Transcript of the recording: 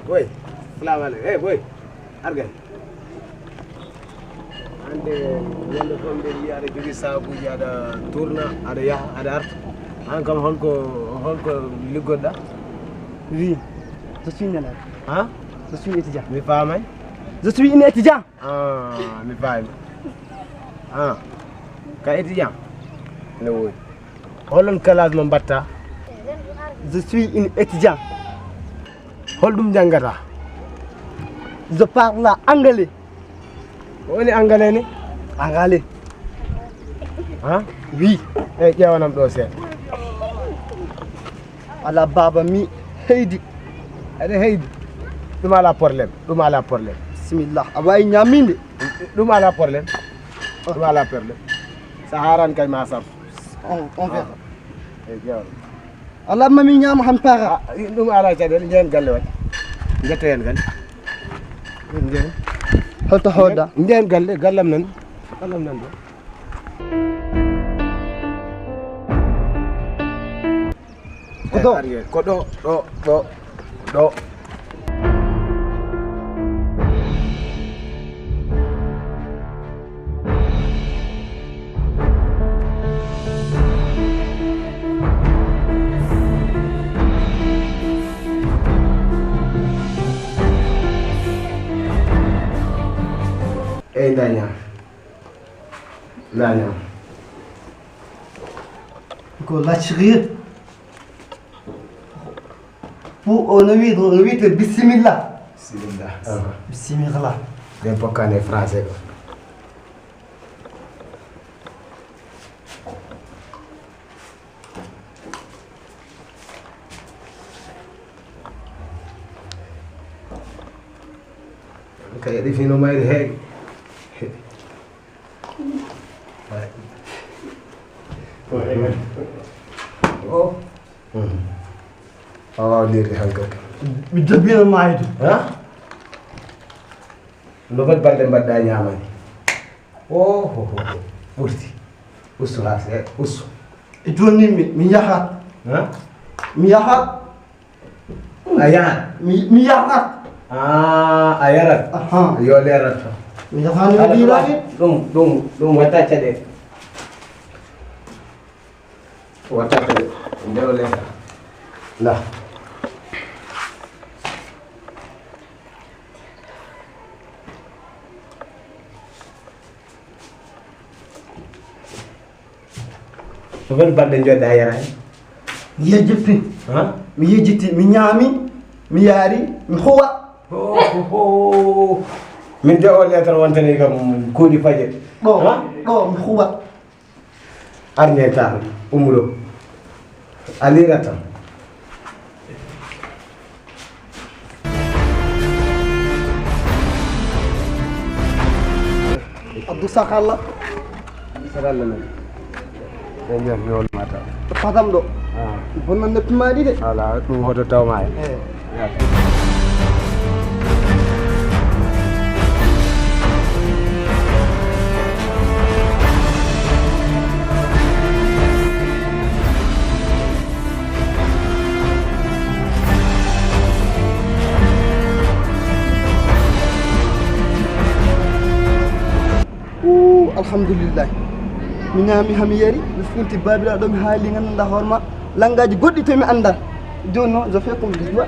boy, flower. Hey, boy, argan. Ande yande kon de yaade jogi sabuji ada tourna ada yaha ada art. An kam holko liggodda? Oui, je suis né là. Hein? Je suis étudiant. Mi famay? Je suis un étudiant. Ah, mi fami. Ah. Ka étudiant? Ne woy. Holon classe mo batta? Je suis un étudiant. Holdum jangata? Je parle anglais. Woni anglais ni? Anglais. Hein? Oui. Eh, ƴewanam ɗo seeɗa. Ala baba mi heydi. Aɗa heydi? ɗum ala probléme, ɗum ala probléme. Bismillah. A wawi ñaminde? ɗum ala probléme. ɗum ala probléme. Sa harani kay ma saf. On verra. Eh, ƴewan. Allah mami ñama han para. ɗum ala caɗele jehen galle waɗi. Jetta hen galle. Jehen. Holto hoda? Jehen galle, gallam nan. Gallam nan ɗo. Ko ɗo? Ko ɗo. Ndanyam. Ko lâcherie. Pour on vite bismillah. Bismillah. Bismillah. Den pokane français ko. Kay di fino mai heg. Oh. Oh, diri hankak. Bidabina maaydu. Ha? Nobel balde mbadda nyamani. Oh. Urti. Usu hase, usu. Idoni mi yahat. Ha? Mi yahat. Ayahat. Mi yahat. Ah, ayarat. Aha. Yo lerat. Mi yahat ni dilani. Dum wata cade. Wata cade. Ndew lerat. Lah. Nobel balde jodda yaray. Mi yejjiti. Ha? Mi yejjiti, mi ñaami, mi yaari, mi huwa. Oh. Min de o letter wontani kam kuuɗi faje. Ɗo mi huwa. Arne tan umuɗo. Alira tan. Abdou Sakalla. Sakalla men. Den jam mi wol mata. Fatam ɗo. Bonnan neppi maɗi de. Ala ɗum hoto tawma e. Alhamdulillah. Mi ñaami hami yari mi funti babila ɗo mi haali ganduɗa hoorema langage goɗɗi to mi anda joni noon je fais comme je dois